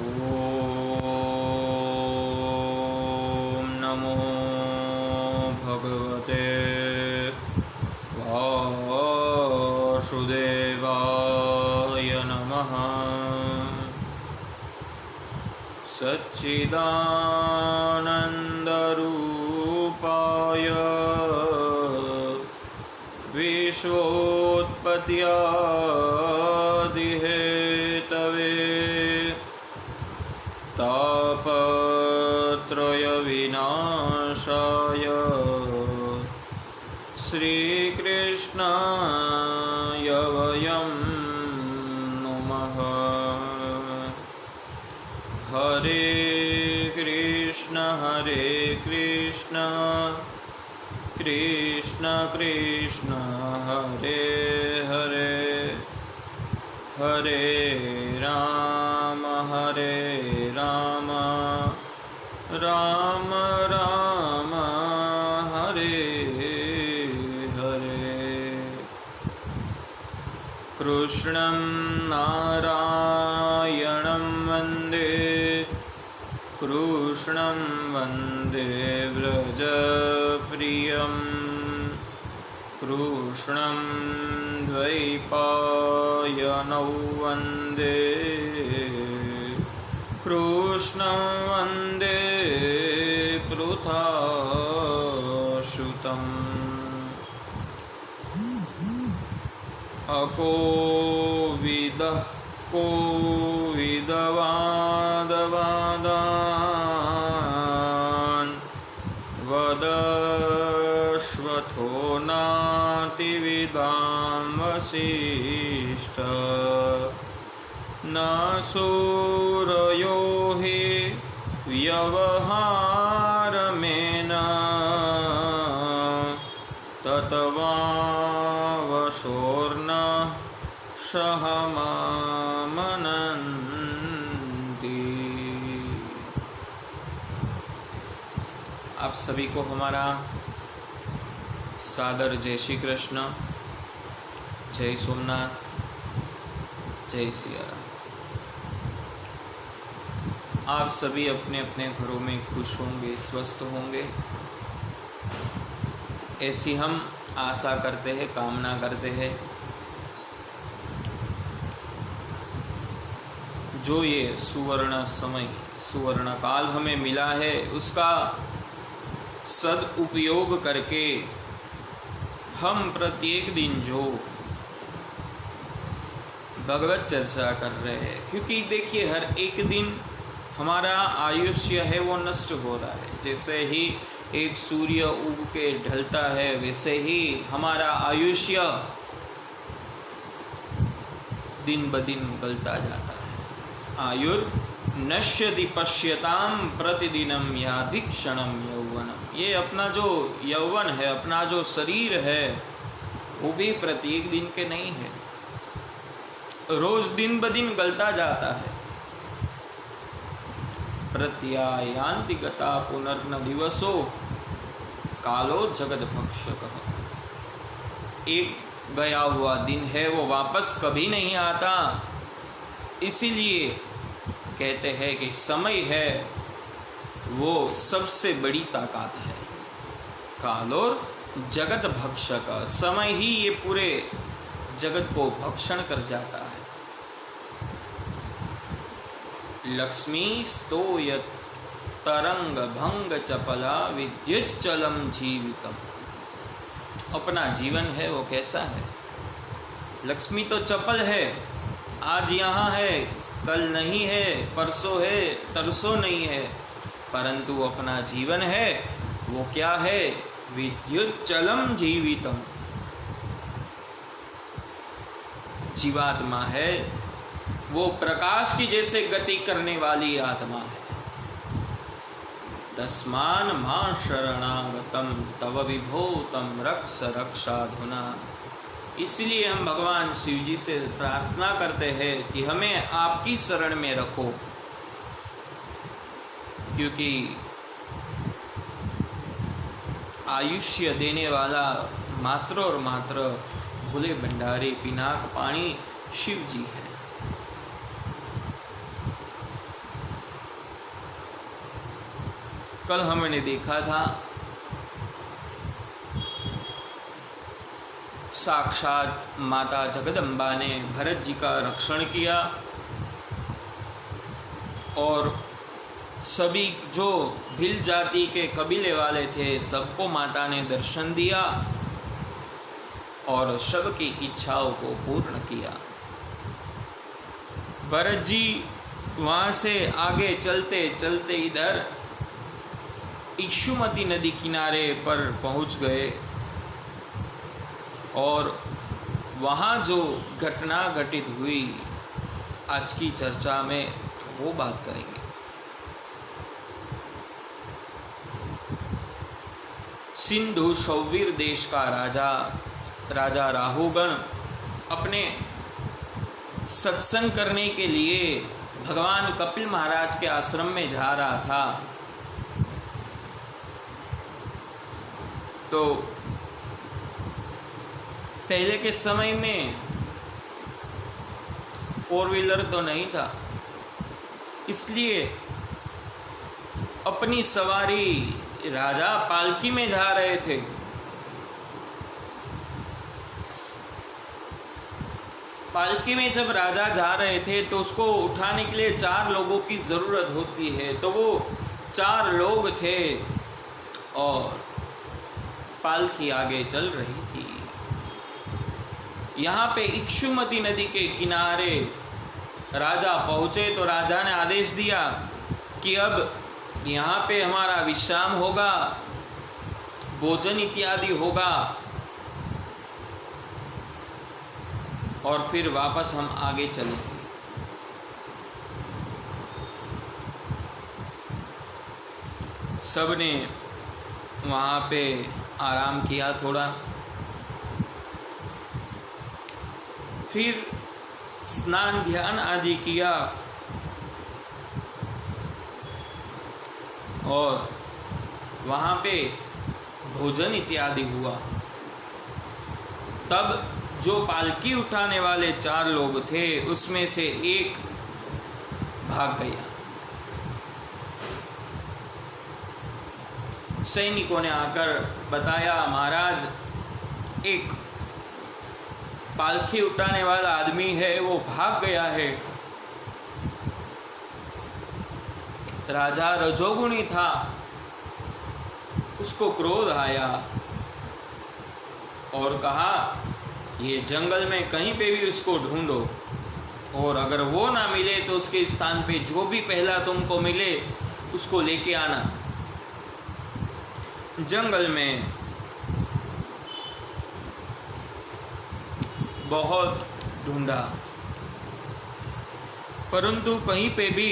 ॐ नमो भगवते वासुदेवाय नमः। सच्चिदानन्दरूपाय विश्वोत्पत्त्यादिहेतवे तापत्रयविनाशाय श्रीकृष्णाय वयं नुमः। हरे कृष्ण कृष्ण कृष्ण हरे हरे, हरे राम राम राम हरे हरे। कृष्णं नारायणं वन्दे, कृष्णं वन्दे व्रजप्रियं, कृष्णं द्वैपायनौ वन्दे, कृष्णं वन्दे पृथासुतम्। अकोविदः कोविदवादवादान् वदश्वथो नातिविदां वसिष्ठ। न सूरयो हि व्यवहारमेन ततवावशोर्न सहमामनन्ति। आप सभी को हमारा सादर जय श्री कृष्ण, जय सोमनाथ, जय सिया राम। आप सभी अपने अपने घरों में खुश होंगे, स्वस्थ होंगे, ऐसी हम आशा करते हैं, कामना करते हैं। जो ये सुवर्ण समय, सुवर्ण काल हमें मिला है, उसका सदुपयोग करके हम प्रत्येक दिन जो भगवत चर्चा कर रहे हैं, क्योंकि देखिए हर एक दिन हमारा आयुष्य है वो नष्ट हो रहा है। जैसे ही एक सूर्य उग के ढलता है, वैसे ही हमारा आयुष्य दिन ब दिन गलता जाता है। आयुर्नश्यति पश्यताम प्रतिदिनम यादि क्षणम यौवनम। ये अपना जो यौवन है, अपना जो शरीर है, वो भी प्रत्येक दिन के नहीं है, रोज दिन ब दिन गलता जाता है। प्रत्यायांति गता पुनर्न दिवसो कालो जगत भक्षकः। एक गया हुआ दिन है, वो वापस कभी नहीं आता। इसीलिए कहते हैं कि समय है वो सबसे बड़ी ताकत है। कालोर जगत भक्षक, समय ही ये पूरे जगत को भक्षण कर जाता है। लक्ष्मी स्तोयत तरंग भंग चपला विद्युच्चलम जीवितम। अपना जीवन है वो कैसा है? लक्ष्मी तो चपल है, आज यहाँ है, कल नहीं है, परसों है, तरसों नहीं है, परंतु अपना जीवन है वो क्या है? विद्युच्चलम जीवितम। जीवात्मा है वो प्रकाश की जैसे गति करने वाली आत्मा है। तस्मान मां शरणागतम तव विभो तम रक्ष रक्षाधुना। इसलिए हम भगवान शिव जी से प्रार्थना करते हैं कि हमें आपकी शरण में रखो, क्योंकि आयुष्य देने वाला मात्र और मात्र भोले भंडारी पिनाक पाणी शिव जी है। कल हमने देखा था साक्षात माता जगदम्बा ने भरत जी का रक्षण किया और सभी जो भिल जाति के कबीले वाले थे सबको माता ने दर्शन दिया और सबकी इच्छाओं को पूर्ण किया। भरत जी वहाँ से आगे चलते चलते इधर इक्षुमती नदी किनारे पर पहुँच गए और वहाँ जो घटना घटित हुई आज की चर्चा में वो बात करेंगे। सिंधु शौवीर देश का राजा राहुगण अपने सत्संग करने के लिए भगवान कपिल महाराज के आश्रम में जा रहा था। तो पहले के समय में 4 व्हीलर तो नहीं था, इसलिए अपनी सवारी राजा पालकी में जा रहे थे। पालकी में जब राजा जा रहे थे तो उसको उठाने के लिए 4 लोगों की ज़रूरत होती है, तो वो 4 लोग थे और पालकी आगे चल रही थी। यहाँ पे इक्षुमती नदी के किनारे राजा पहुँचे तो राजा ने आदेश दिया कि अब यहाँ पे हमारा विश्राम होगा, भोजन इत्यादि होगा और फिर वापस हम आगे चलेंगे। सबने वहाँ पे आराम किया थोड़ा, फिर स्नान ध्यान आदि किया और वहाँ पे भोजन इत्यादि हुआ। तब जो पालकी उठाने वाले 4 लोग थे उसमें से एक भाग गया। सैनिकों ने आकर बताया, महाराज एक पालकी उठाने वाला आदमी है, वो भाग गया है। राजा रजोगुणी था, उसको क्रोध आया और कहा ये जंगल में कहीं पे भी उसको ढूंढो और अगर वो ना मिले तो उसके स्थान पे जो भी पहला तुमको मिले उसको लेके आना। जंगल में बहुत ढूंढा परंतु कहीं पे भी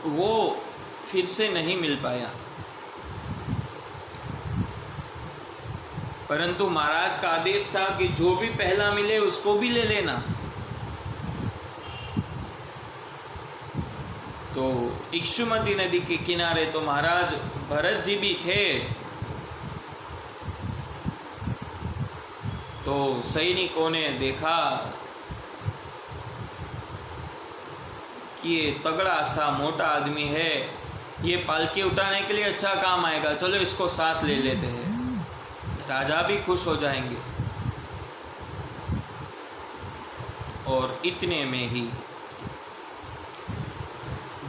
वो फिर से नहीं मिल पाया। परंतु महाराज का आदेश था कि जो भी पहला मिले उसको भी ले लेना। तो इक्षुमती नदी के किनारे तो महाराज भरत जी भी थे। तो सैनिकों ने देखा कि ये तगड़ा सा मोटा आदमी है, ये पालकी उठाने के लिए अच्छा काम आएगा, चलो इसको साथ ले लेते हैं, राजा भी खुश हो जाएंगे। और इतने में ही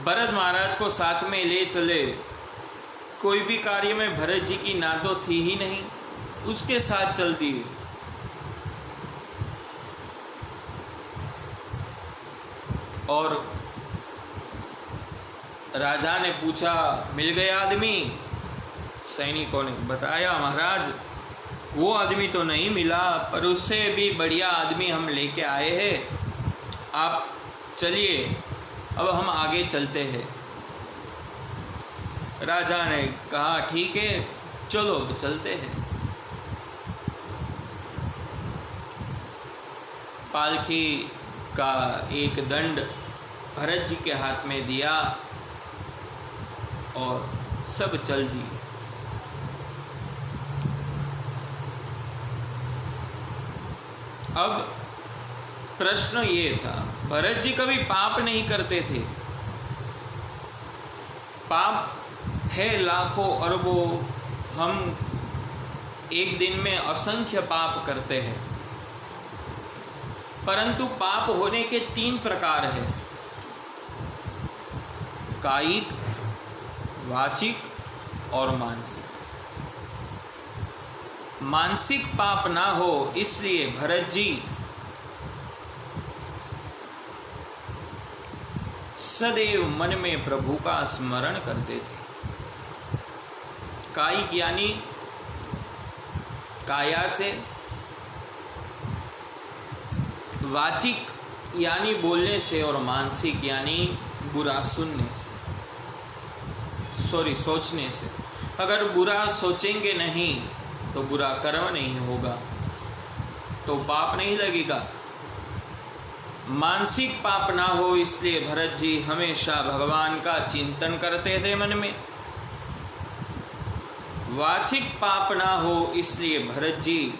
भरत महाराज को साथ में ले चले। कोई भी कार्य में भरत जी की ना तो थी ही नहीं, उसके साथ चल दिए। और राजा ने पूछा, मिल गया आदमी? सैनिकों ने बताया, महाराज वो आदमी तो नहीं मिला, पर उससे भी बढ़िया आदमी हम लेके आए हैं। आप चलिए, अब हम आगे चलते हैं। राजा ने कहा, ठीक है चलो चलते हैं। पालकी का एक दंड भरत जी के हाथ में दिया और सब चल दिए। अब प्रश्न ये था, भरत जी कभी पाप नहीं करते थे। पाप है लाखों अरबों, हम एक दिन में असंख्य पाप करते हैं, परंतु पाप होने के 3 प्रकार हैं, कायिक, वाचिक और मानसिक। मानसिक पाप ना हो इसलिए भरत जी सदैव मन में प्रभु का स्मरण करते थे। कायिक यानी काया से, वाचिक यानी बोलने से, और मानसिक यानी बुरा सुनने से, सोचने से। अगर बुरा सोचेंगे नहीं तो बुरा कर्म नहीं होगा, तो पाप नहीं लगेगा। मानसिक पाप ना हो इसलिए भरत जी हमेशा भगवान का चिंतन करते थे मन में। वाचिक पाप ना हो इसलिए भरत जी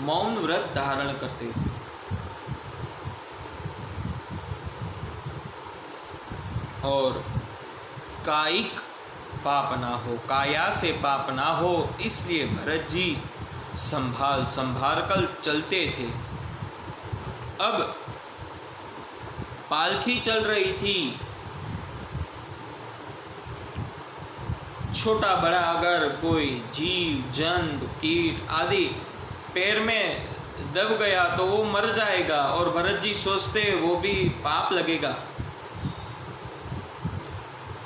मौन व्रत धारण करते थे। और कायिक पाप ना हो, काया से पाप ना हो इसलिए भरत जी संभाल कर चलते थे। अब पालकी चल रही थी, छोटा बड़ा अगर कोई जीव जंतु कीट आदि पैर में दब गया तो वो मर जाएगा, और भरत जी सोचते वो भी पाप लगेगा।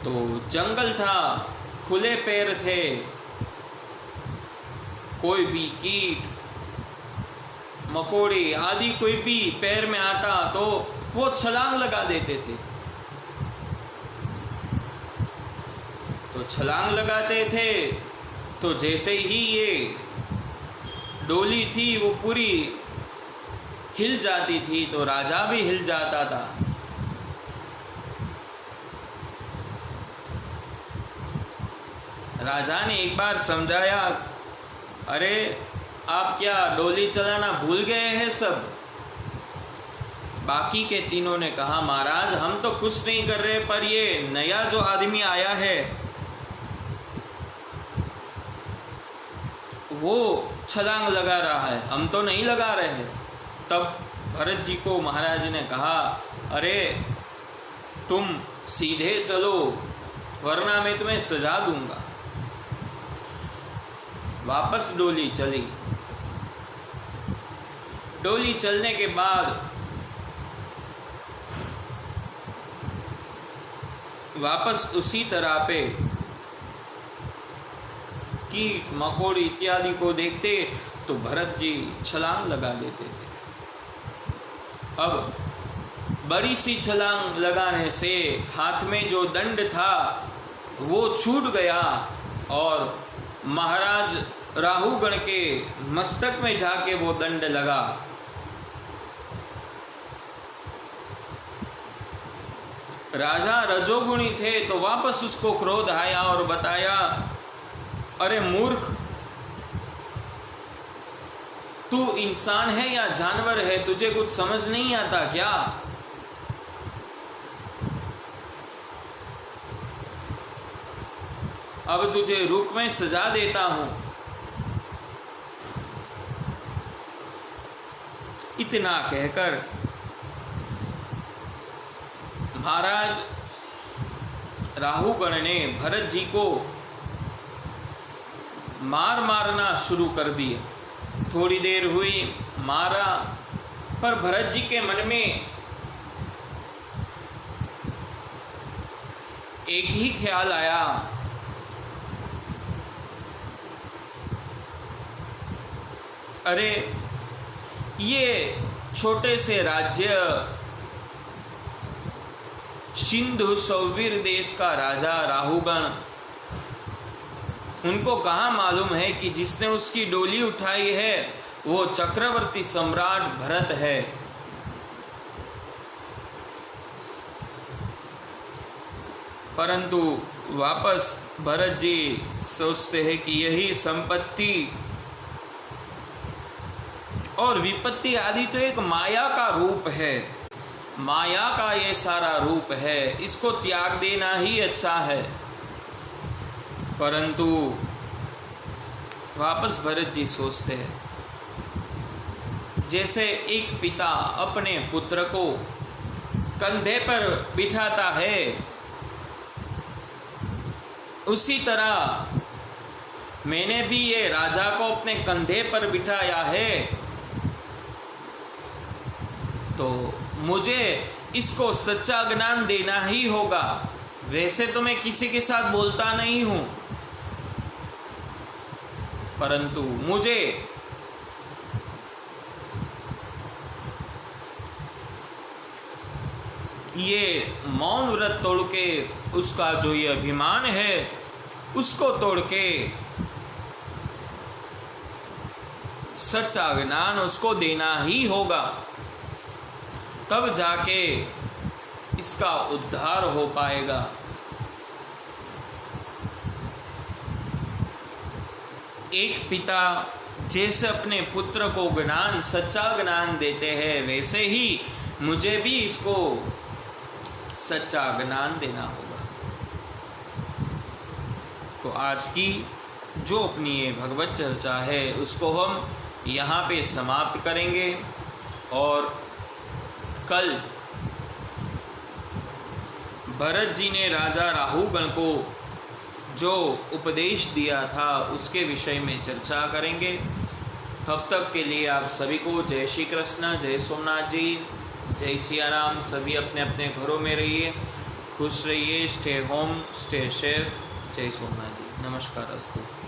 तो जंगल था, खुले पैर थे, कोई भी कीट मकोड़े आदि कोई भी पैर में आता तो वो छलांग लगा देते थे। तो छलांग लगाते थे तो जैसे ही ये डोली थी वो पूरी हिल जाती थी, तो राजा भी हिल जाता था। राजा ने एक बार समझाया, अरे आप क्या डोली चलाना भूल गए हैं सब? बाकी के तीनों ने कहा, महाराज हम तो कुछ नहीं कर रहे, पर ये नया जो आदमी आया है वो छलांग लगा रहा है, हम तो नहीं लगा रहे हैं। तब भरत जी को महाराज ने कहा, अरे तुम सीधे चलो वरना मैं तुम्हें सजा दूंगा। वापस डोली चली। डोली चलने के बाद वापस उसी तरह पे कीट मकोड़ी इत्यादि को देखते तो भरत जी छलांग लगा देते थे। अब बड़ी सी छलांग लगाने से हाथ में जो दंड था वो छूट गया और महाराज राहुगण के मस्तक में जाके वो दंड लगा। राजा रजोगुणी थे तो वापस उसको क्रोध आया और बताया, अरे मूर्ख, तू इंसान है या जानवर है? तुझे कुछ समझ नहीं आता क्या? अब तुझे रुक में सजा देता हूं। इतना कहकर महाराज राहुगण ने भरत जी को मारना शुरू कर दिया। थोड़ी देर हुई, मारा, पर भरत जी के मन में एक ही ख्याल आया, अरे ये छोटे से राज्य सिंधु सौवीर देश का राजा राहुगण, उनको कहाँ मालूम है कि जिसने उसकी डोली उठाई है वो चक्रवर्ती सम्राट भरत है। परंतु वापस भरत जी सोचते हैं कि यही संपत्ति और विपत्ति आदि तो एक माया का रूप है, माया का ये सारा रूप है, इसको त्याग देना ही अच्छा है। परंतु वापस भरत जी सोचते हैं, जैसे एक पिता अपने पुत्र को कंधे पर बिठाता है, उसी तरह मैंने भी ये राजा को अपने कंधे पर बिठाया है, तो मुझे इसको सच्चा ज्ञान देना ही होगा। वैसे तो मैं किसी के साथ बोलता नहीं हूं, परंतु मुझे ये मौन व्रत तोड़ के, उसका जो ये अभिमान है उसको तोड़ के सच्चा ज्ञान उसको देना ही होगा, तब जाके इसका उद्धार हो पाएगा। एक पिता जैसे अपने पुत्र को ज्ञान, सच्चा ज्ञान देते हैं, वैसे ही मुझे भी इसको सच्चा ज्ञान देना होगा। तो आज की जो अपनी ये भगवत चर्चा है उसको हम यहाँ पे समाप्त करेंगे, और कल भरत जी ने राजा राहुगण को जो उपदेश दिया था उसके विषय में चर्चा करेंगे। तब तक के लिए आप सभी को जय श्री कृष्ण, जय सोमनाथ जी, जय सिया राम। सभी अपने अपने घरों में रहिए, खुश रहिए, स्टे होम, स्टे सेफ। जय सोमनाथ जी, नमस्कार अस्तु।